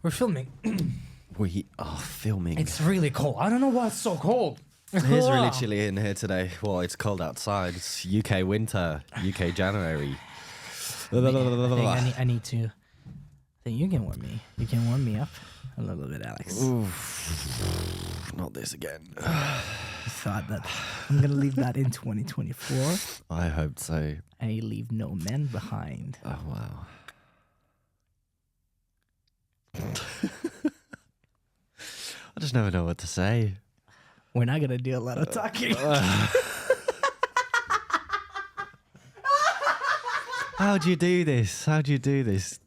We're filming. We are filming. It's really cold. I don't know why it's so cold. It is really chilly in here today. Well, it's cold outside. It's UK winter, UK January. I need to. I think you can warm me. You can warm me up a little bit, Alex. Oof. Not this again. I thought that I'm gonna leave that in 2024. I hope so. I leave no men behind. Oh wow. I just never know what to say. We're not gonna do a lot of talking. How do you do this? How do you do this?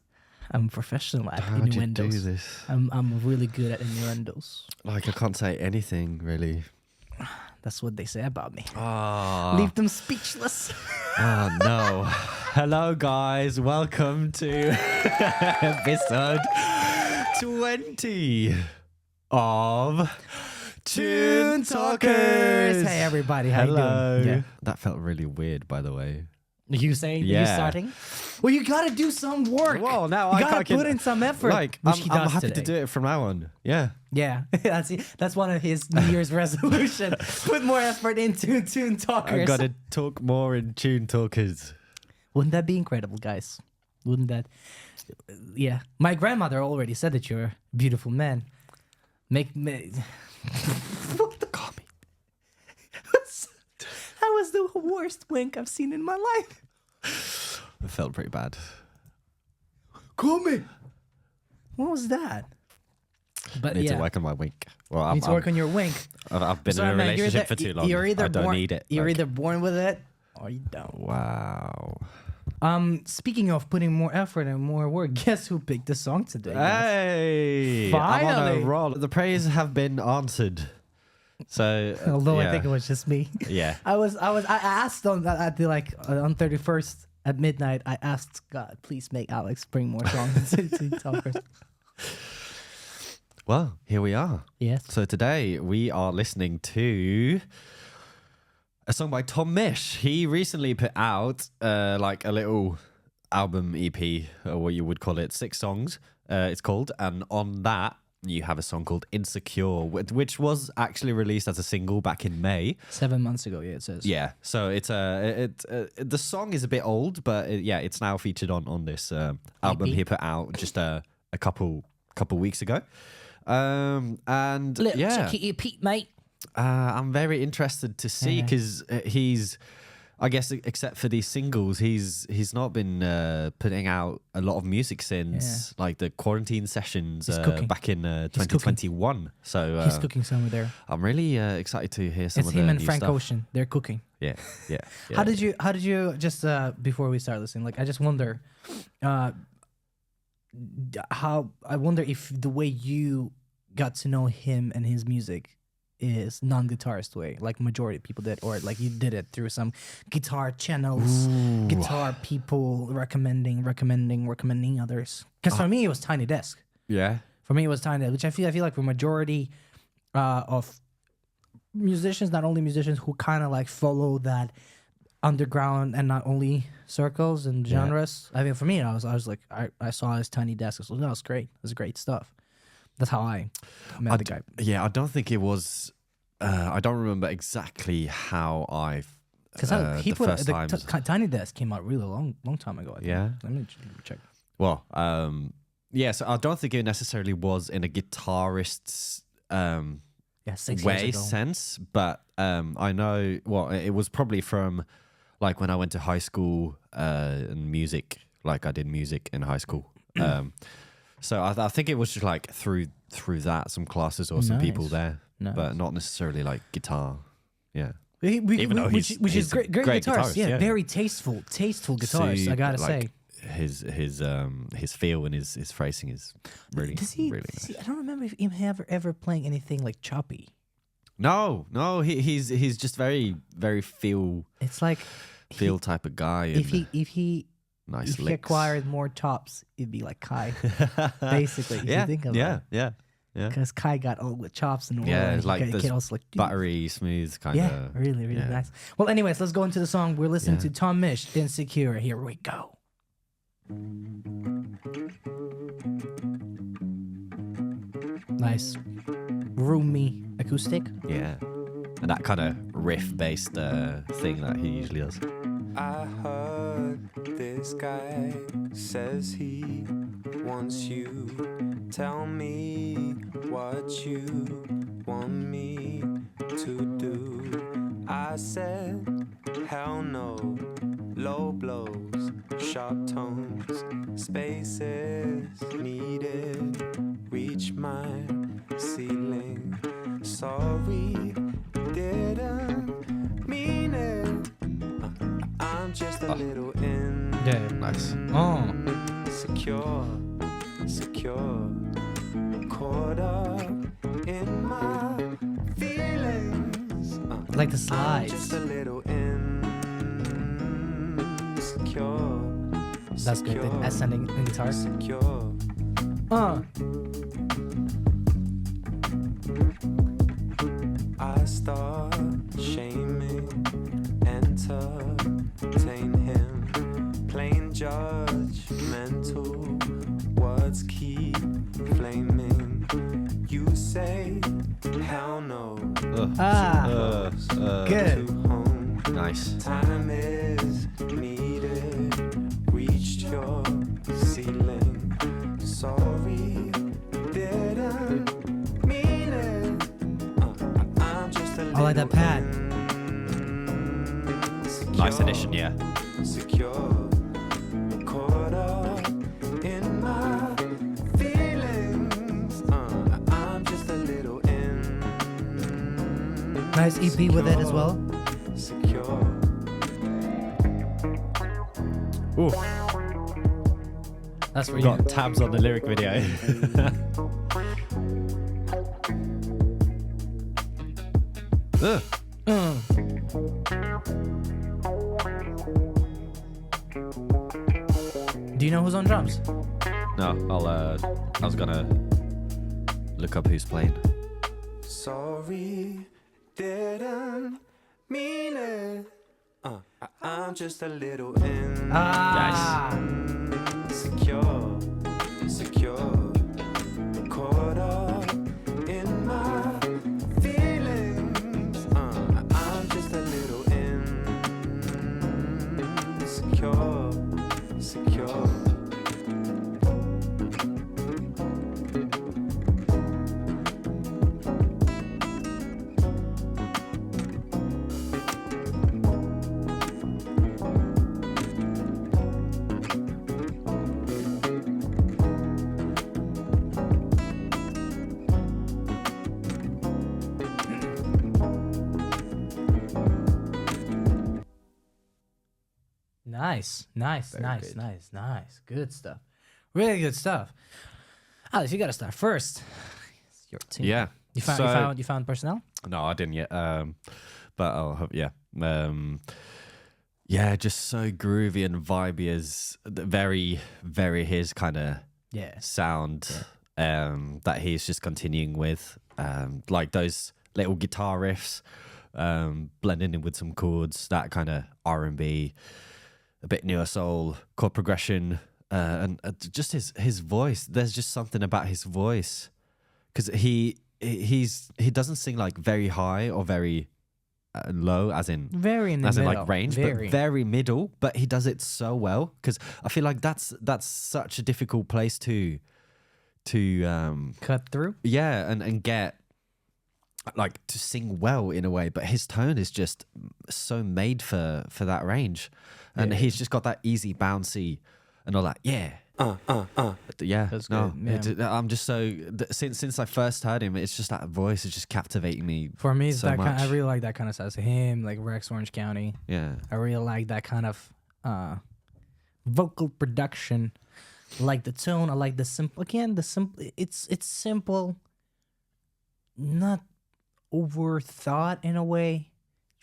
I'm a professional at How do you do innuendos. this? I'm really good at innuendos. Like I can't say anything really. That's what they say about me. Ah. Leave them speechless. Oh no. Hello guys, welcome to episode 20 of Tune Talkers. Hey everybody, how Hello. you doing? That felt really weird, by the way. You saying you Yeah. starting? Well, you gotta do some work. Well, now you I gotta can't put in some effort. Like, which he I'm does happy today. to do it from now on. Yeah. Yeah, that's one of his New Year's resolution. Put more effort into Tune Talkers. I gotta talk more in Tune Talkers. Wouldn't that be incredible, guys? Wouldn't that? Yeah, my grandmother already said that you're a beautiful man. Make me. Call me. That was the worst wink I've seen in my life. It felt pretty bad. Call me. What was that? But I need yeah, to work on my wink. Well, you need to work on your wink. I've been Sorry, in a man, relationship for too long. You're either I don't born, need it. You're Like, either born with it or you don't. wow. Speaking of putting more effort and more work, guess who picked the song today? guys? Hey, I'm on Finally. a roll. The prayers have been answered. So, Although I yeah. think it was just me. Yeah. I asked on 31st at midnight. I asked God, please make Alex bring more songs to Talkers. Well, here we are. Yes. So today we are listening to a song by Tom Misch. He recently put out like a little album EP, or what you would call it, 6 songs. It's called, and on that you have a song called Insecure, which was actually released as a single back in May. 7 months ago, yeah, it says. Yeah, so it's the song is a bit old, but it's now featured on this album he put out just a couple weeks ago. And Little yeah, cheeky Pete, mate. I'm very interested to see because he's, I guess, except for these singles, he's not been putting out a lot of music since like the quarantine sessions back in 2021. So He's cooking somewhere there. I'm really excited to hear some It's of the him and new Frank stuff. Ocean. They're cooking. Yeah. How did you just before we start listening? Like, I just wonder, how I wonder if the way you got to know him and his music is non-guitarist way, like majority of people did, or like you did it through some guitar channels, guitar people recommending others. Because for me it was Tiny Desk. Yeah. For me it was Tiny Desk, which I feel like for majority of musicians, not only musicians who kind of like follow that underground and not only circles and genres. I mean, for me, I was like, I saw his Tiny Desk. So that was great. It was great stuff. That's how I met the guy. Yeah, I don't think it was. I don't remember exactly how I. Because he the put first times. Tiny Desk came out really long time ago. I think. Yeah. Let me check. Well, so I don't think it necessarily was in a guitarist's Yeah, 6 way years ago. sense, but I know. Well, it was probably from like when I went to high school and music. Like I did music in high school. So I think it was just like through that, some classes or some people there, but not necessarily like guitar. Yeah. Even though which is he's a great guitarist. Yeah, very tasteful guitarist. I gotta say. His feel and his phrasing is really really nice. I don't remember him ever playing anything like choppy. No, he's just very feel. It's like Type of guy. If he nice if he licks. acquired more chops, it'd be like Kai, basically. If you think of it. Yeah. Because Kai got all the chops and all. Yeah, and it's like he this also like buttery, smooth kind of. Yeah, really nice. Well, anyways, let's go into the song. We're listening to Tom Misch, Insecure. Here we go. Nice, roomy acoustic. Yeah. And that kind of riff-based thing that he usually does. I heard this guy says he wants you. Tell me what you want me to do. I said, hell no. Low blows, sharp tones, spaces needed. Reach my ceiling. Sorry, didn't mean it. I'm just a little Nice. insecure, secure, caught up in my feelings. I like the I'm just slides. a little insecure. That's good. The ascending in guitar. Secure. I start shaming, entertain him, plain judgmental words keep flaming. You say, hell no. Good. To home. Nice. Time is needed. Reached your ceiling. Sorry, didn't mean it. I'm just a I like that pad. Nice addition, yeah. Secure, caught up in my feelings. I'm just a little Nice EP with it as well. secure. Ooh, That's for we you. got tabs on the lyric video. Ugh. Do you know who's on drums? No, I was gonna look up who's playing. Sorry, didn't mean it. I'm just a little insecure, secure, caught up in my feelings. I'm just a little insecure, secure. Nice, nice, Very nice, good. nice, nice. Good stuff. Really good stuff. Alex, you gotta start first. It's your team. Yeah. You found personnel? No, I didn't yet. But I'll have, yeah. Yeah, just so groovy and vibey as very, very his kind of Yeah. sound that he's just continuing with. Like those little guitar riffs, blending in with some chords, that kind of R&B, a bit newer soul, chord progression, and just his voice. There's just something about his voice because he doesn't sing like very high or very low, as in Very in the middle. like range, but very middle. But he does it so well because I feel like that's such a difficult place to cut through. yeah, and get like to sing well in a way, but his tone is just so made for that range, and he's just got that easy bouncy and all that. Yeah, yeah. That's no, good, I'm just so since I first heard him, it's just that voice is just captivating me. For me, it's so that kind. I much. really like that kind of stuff. So him, like Rex Orange County. Yeah, I really like that kind of vocal production. I like the tone. I like the simple. Again, the simple. It's simple, not overthought in a way.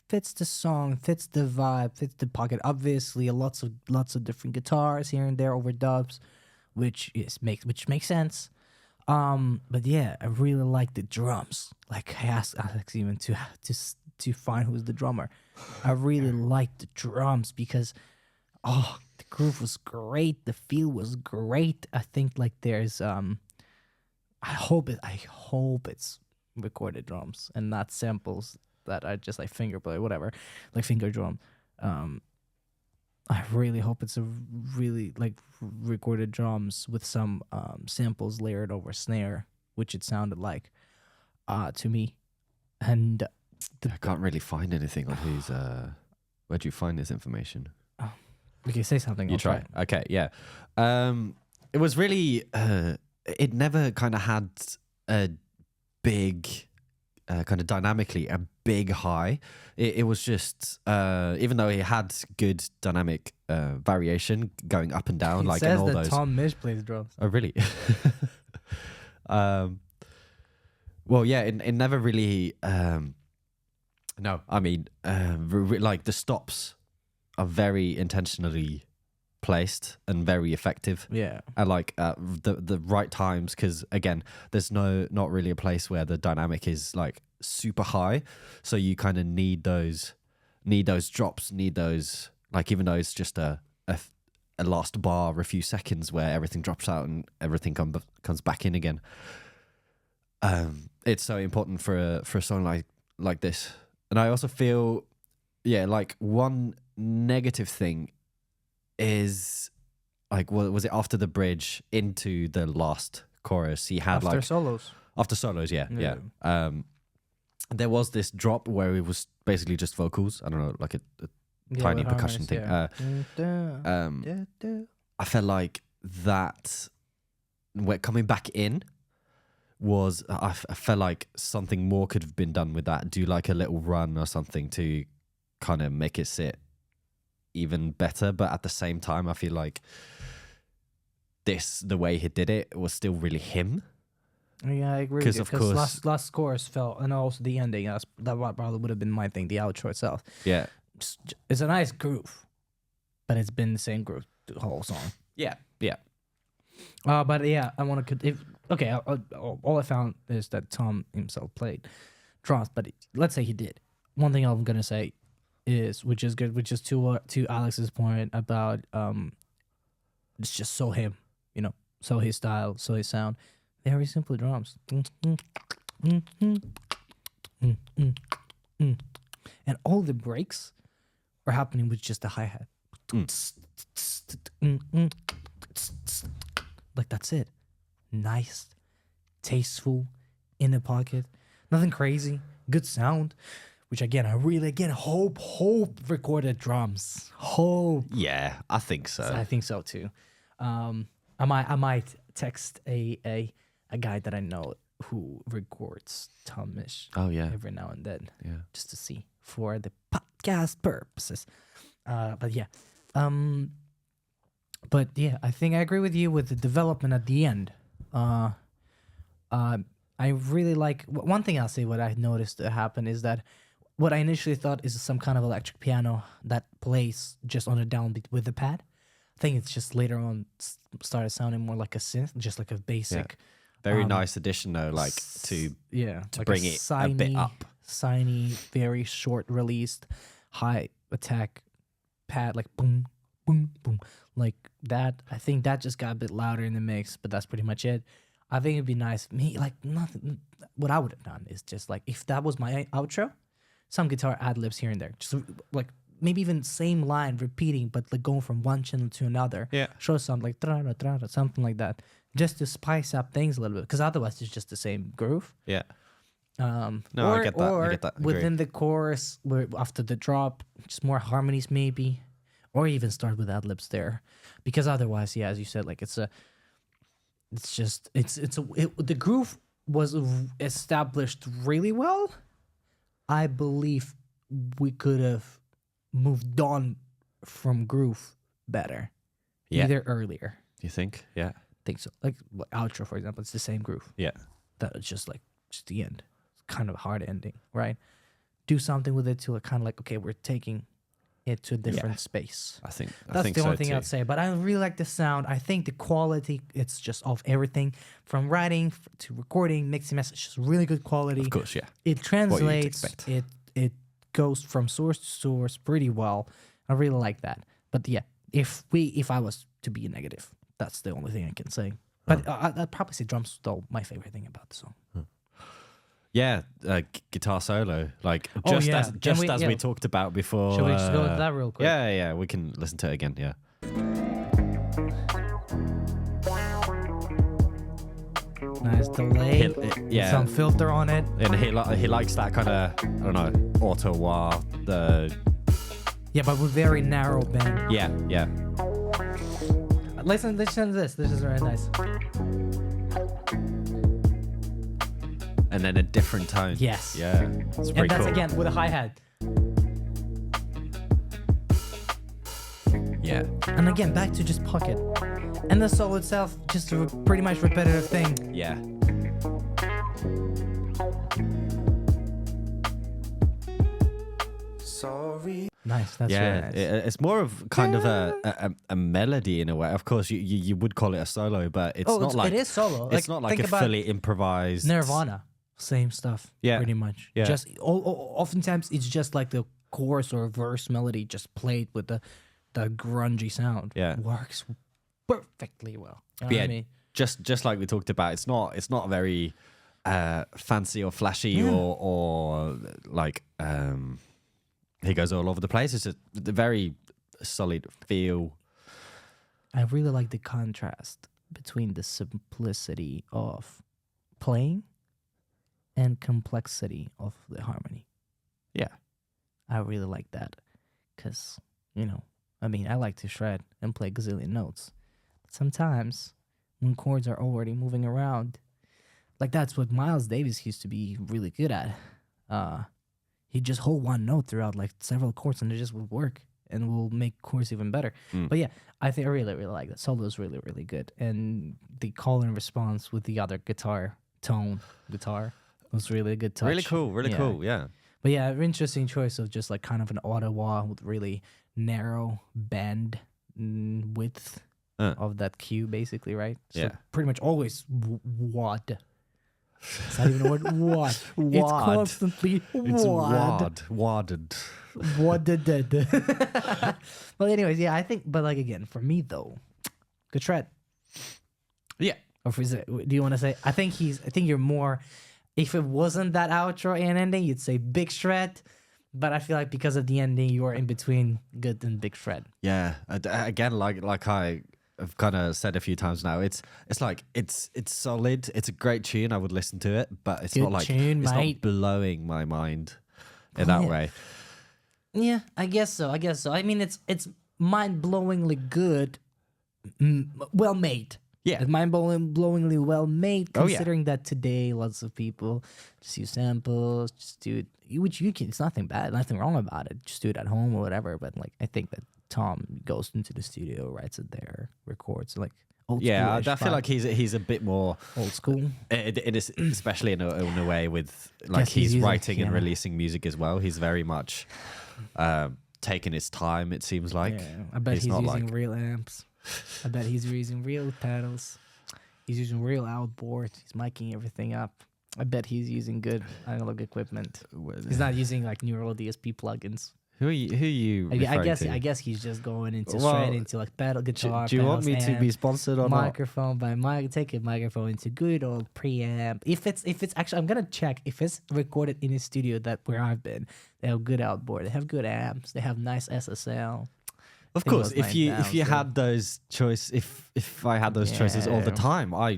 Fits the song, fits the vibe, fits the pocket. Obviously, lots of different guitars here and there, overdubs, which makes sense. But yeah, I really like the drums. Like I asked Alex even to find who's the drummer. I really like the drums because the groove was great, the feel was great. I think like there's I hope it's recorded drums and not samples that are just like finger play, whatever, like finger drum. I really hope it's a really like recorded drums with some samples layered over snare, which it sounded like to me. And I can't really find anything on his. Where'd you find this information? we can say something. You I'll try. Okay, yeah. It was really. It never kind of had a big, kind of dynamically a big high. It was just, even though it had good dynamic variation going up and down, It like says in all that those. Tom Misch plays drums. Oh, really? Well, yeah, it never really. No, I mean, like the stops are very intentionally placed and very effective, Yeah. and like the right times. Because again, there's not really a place where the dynamic is like super high, so you kind of need those drops, need those, like, even though it's just a last bar or a few seconds where everything drops out and everything comes back in again. It's so important for a song like this. And I also feel, yeah, like one negative thing is, like, was it after the bridge into the last chorus? He had After solos. after solos, yeah. Yeah. There was this drop where it was basically just vocals. I don't know, like a tiny with percussion harmonies, thing. yeah. I felt like that, when coming back in, was I felt like something more could have been done with that. Do like a little run or something to kind of make it sit even better. But at the same time, I feel like the way he did it was still really him. Yeah, I agree. 'Cause Because of course- last chorus felt, and also the ending. That probably would have been my thing. The outro itself. Yeah. It's a nice groove, but it's been the same groove the whole song. Yeah. Yeah. But yeah, I want to. Okay, all I found is that Tom himself played drums, but let's say he did. One thing I'm gonna say is, which is good, which is to Alex's point about it's just so him, so his style, so his sound. Very simple drums. And all the breaks are happening with just the hi-hat. Like, that's it. Nice, tasteful, in the pocket. Nothing crazy. Good sound. Which again, I really hope recorded drums. Hope. Yeah, I think so. I think so too. I might text a guy that I know who records Tom Misch Oh yeah. every now and then, Yeah. just to see for the podcast purposes. But yeah, I think I agree with you with the development at the end. I really like one thing I'll say. What I noticed happen is that what I initially thought is some kind of electric piano that plays just on a downbeat with the pad. I think it's just later on started sounding more like a synth, just like a basic. Very nice addition though, like to like bring it a bit up. Shiny, very short released, high attack pad, like boom, boom, boom, like that. I think that just got a bit louder in the mix, but that's pretty much it. I think it'd be nice. Me, like, nothing. What I would have done is just like, if that was my outro, some guitar ad libs here and there, just like maybe even same line repeating, but like going from one channel to another. Yeah. Show something like something like that, just to spice up things a little bit. Because otherwise, it's just the same groove. Yeah. No, Or, I get that. Or I get that. Agree. within the chorus, where after the drop, just more harmonies maybe, or even start with ad libs there, because otherwise, yeah, as you said, like the groove was established really well. I believe we could have moved on from groove better, either earlier. You think? Yeah. I think so. Like outro, for example, it's the same groove. Yeah. That it's just the end. It's kind of a hard ending, right? Do something with it to kind of like, okay, we're taking it to a different space. I think That's the so only thing too. I'd say. But I really like the sound. I think the quality, it's just of everything from writing to recording, mixing, message, just really good quality. Of course, yeah. It translates. expect. It goes from source to source pretty well. I really like that. But yeah, if I was to be negative, that's the only thing I can say. But I'd probably say drums still my favorite thing about the song. Yeah, guitar solo, like Oh, just yeah. as And just we- as yeah. we talked about before. Shall we just go into that real quick? Yeah, we can listen to it again. Yeah, Nice delay. yeah. Some filter on it. And he likes that kind of, I don't know, auto wah. Yeah, but with very narrow bend. Yeah. Listen to this. This is very nice. And then a different tone. Yes. Yeah. It's pretty And that's cool. again with a hi-hat. Yeah. And again, back to just pocket. And the solo itself, just a pretty much repetitive thing. Yeah. Sorry. Nice, that's Yeah, really nice. it's more of kind of a melody in a way. Of course, you would call it a solo, but it's not like it is solo. It's not like think a about fully improvised Nirvana. Same stuff. Yeah. Pretty much. Yeah. Just oftentimes it's just like the chorus or verse melody just played with the grungy sound. Yeah. Works perfectly well. You know Yeah, what I mean? just like we talked about, it's not very fancy or flashy or like he goes all over the place. It's a very solid feel. I really like the contrast between the simplicity of playing and complexity of the harmony. Yeah. I really like that because, I mean, I like to shred and play gazillion notes. But sometimes when chords are already moving around, like that's what Miles Davis used to be really good at. He'd just hold one note throughout like several chords and it just would work and will make chords even better. But yeah, I think I really, really like that. Solo is really, really good. And the call and response with the other guitar was really a good touch. Really cool. Yeah. But yeah, interesting choice of just like kind of an Ottawa with really narrow band width of that cue, basically, right? So Yeah. pretty much always wad. It's not even a word. Wad. It's Wad. constantly It's wad. wadded. Wadded. Well, anyways, yeah, I think. But like again, for me though, good shred. Yeah. Or is it, do you want to say? I think you're more. If it wasn't that outro and ending, you'd say big shred. But I feel like because of the ending, you are in between good and big shred. Yeah. Again, like I've kind of said a few times now, it's like it's solid. It's a great tune. I would listen to it, but it's Good not like tune, it's mate. not blowing my mind in that Yeah. way. Yeah, I guess so. I mean, it's mind-blowingly good, well made. Yeah. It's mind-blowingly well made, Oh, yeah. considering that today lots of people just use samples, just do it, which you can. It's nothing bad, nothing wrong about it. Just do it at home or whatever. But like, I think that Tom goes into the studio, writes it there, records like old Yeah, school-ish I feel vibe. like he's a bit more, old school. especially in a way with like Guess he's he's using- writing and yeah. releasing music as well. He's very much taking his time. It seems like. Yeah, I bet he's not using like- real amps. I bet he's using real pedals. He's using real outboards. He's miking everything up. I bet he's using good analog equipment. He's not using like neural DSP plugins. Who are you I referring guess to? I guess he's just going into Well, straight into like pedal guitar. Do you want me pedals, to be amps, sponsored or not? microphone by mic? Take a microphone into good old preamp. If it's actually, I'm gonna check if it's recorded in a studio that where I've been. They have good outboard. They have good amps. They have nice SSL. Of think it course, was if you 9,000. had those if I had those choices all the Yeah. time, I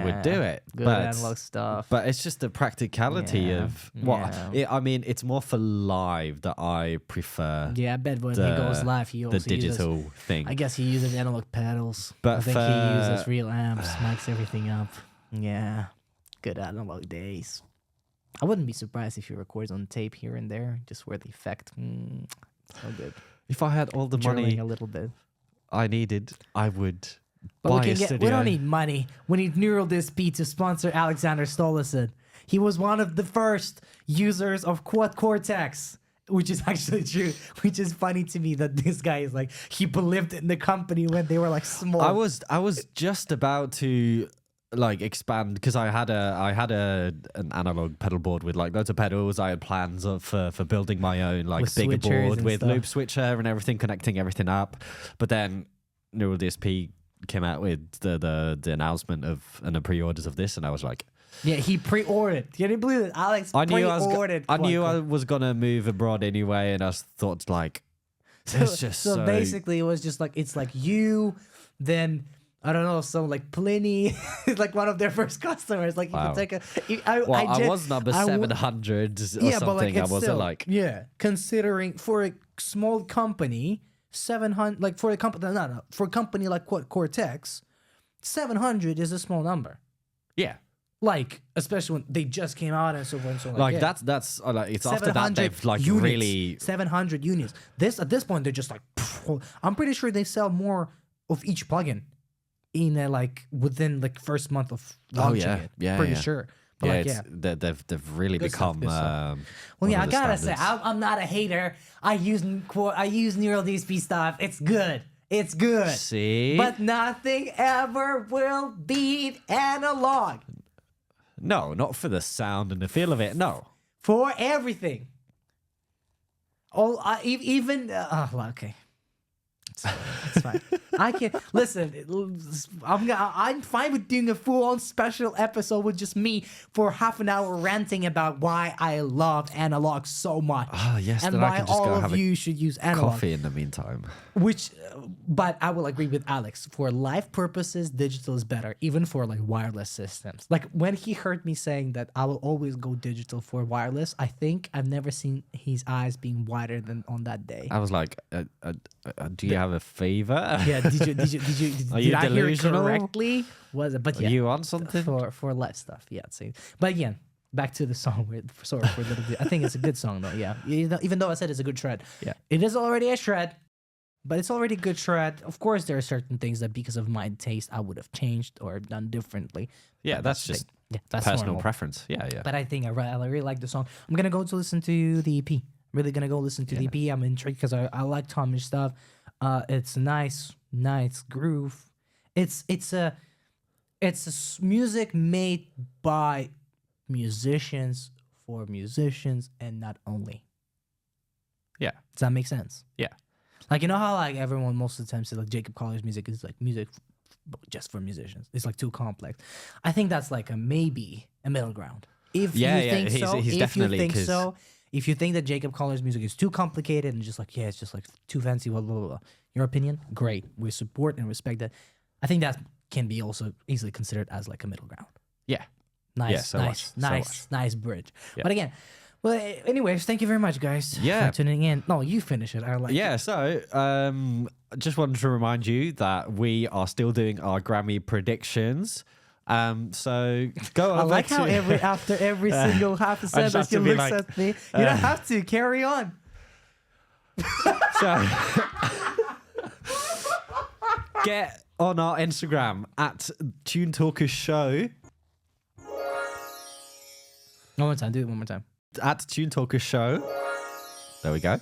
would do it. Good but analog stuff. but it's just the practicality Yeah, of what yeah. I mean. It's more for live that I prefer Yeah, I bet when he goes live, he also the digital uses, thing. I guess he uses analog pedals. But I think he for- uses real amps, mics everything up. Yeah, good analog days. I wouldn't be surprised if he records on tape here and there, just where the effect. So good. If I had all the Drilling money a little bit. I needed, I would But buy we a can studio. we don't need money. We need Neural DSP to sponsor Alexander Stolison. He was one of the first users of Quad Cortex, which is actually true. Which is funny to me that this guy is like, he believed in the company when they were like small. I was just about to like expand because I had an analog pedal board with like loads of pedals. I had plans for building my own like With bigger switchers board and with stuff. loop switcher and everything, connecting everything up. But then Neural DSP came out with the announcement of and the pre-orders of this, and I was like, Yeah, he pre-ordered. Can you believe it? Alex pre-ordered. I knew I Quantum. was gonna move abroad anyway, and I thought like, it's just so basically, it was just like it's like you, then I don't know, some like Pliny is like one of their first customers. Like you Wow. can take a. I was number 700 or something. But like I it's wasn't still, like, yeah, considering for a small company, 700 like for a company no for a company like Cortex, 700 is a small number. yeah. Like especially when they just came out and so forth and so on. Like yeah. that's like it's after that 700 they've like units, really 700 units. This at this point they're just like I'm pretty sure they sell more of each plugin in like within like first month of launching it. Pretty sure. But like, they've really Good stuff, become. good stuff. one Well, yeah, of I the gotta say, standards. I'm not a hater. I use neural DSP stuff. It's good. It's good. See, But nothing ever will beat analog no, not for the sound and the feel of it. No, for everything. Oh, even okay. It's fine. I can listen. I'm fine with doing a full-on special episode with just me for half an hour ranting about why I love analog so much. Ah, yes, and then I why can just go all have of a you should use analog. coffee in the meantime. Which, but I will agree with Alex. For live purposes, digital is better, even for like wireless systems. Like when he heard me saying that I will always go digital for wireless, I think I've never seen his eyes being wider than on that day. I was like, do you have a fever? Yeah, did Are you I hear it delusional? correctly? Was it? But Are yeah, you on something? for live stuff. Yeah, see. But again, back to the song. Sorry for a little bit. I think it's a good song though. Yeah, even though I said it's a good shred. Yeah. It is already a shred, but it's already a good shred. Of course, there are certain things that because of my taste, I would have changed or done differently. Yeah, But that's the just thing. Yeah, that's personal normal. preference. Yeah, yeah. But I think I really like the song. I'm gonna go to listen to the EP. Really gonna go listen to the EP. I'm intrigued because I like Tommy's stuff. It's nice groove. It's music made by musicians for musicians and not only. Yeah. Does that make sense? Yeah. Like you know how like everyone most of the time says like Jacob Colliers music is like music just for musicians. It's like too complex. I think that's like a maybe a middle ground. If you think so, he's if you definitely, think 'cause- so, if you think that Jacob Colliers music is too complicated and just like it's just like too fancy, blah blah blah. Your opinion, great. We support and respect that. I think that can be also easily considered as like a middle ground. Yeah. Nice, Yeah, so nice bridge. Yeah. But again, well, anyways, thank you very much, guys. Yeah. for tuning in. No, you finish it. I like. Yeah, it. so just wanted to remind you that we are still doing our Grammy predictions. So go over I like how to after every single half a I just sentence have he to be looks like, at me. You don't have to carry on. so get on our Instagram at Tune Talkers Show. One more time. Do it one more time. At Tune Talkers Show. There we go.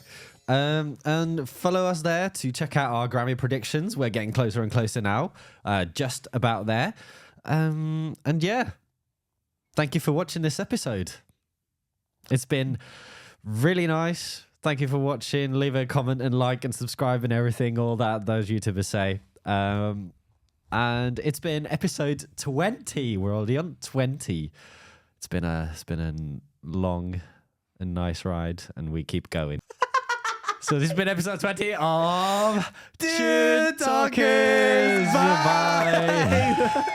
And follow us there to check out our Grammy predictions. We're getting closer and closer now. Just about there. And yeah, thank you for watching this episode. It's been really nice. Thank you for watching. Leave a comment and like and subscribe and everything, all that those YouTubers say. And it's been episode 20. We're already on 20. It's been a long and nice ride, and we keep going. So this has been episode 20 of Tune Talkers. Bye.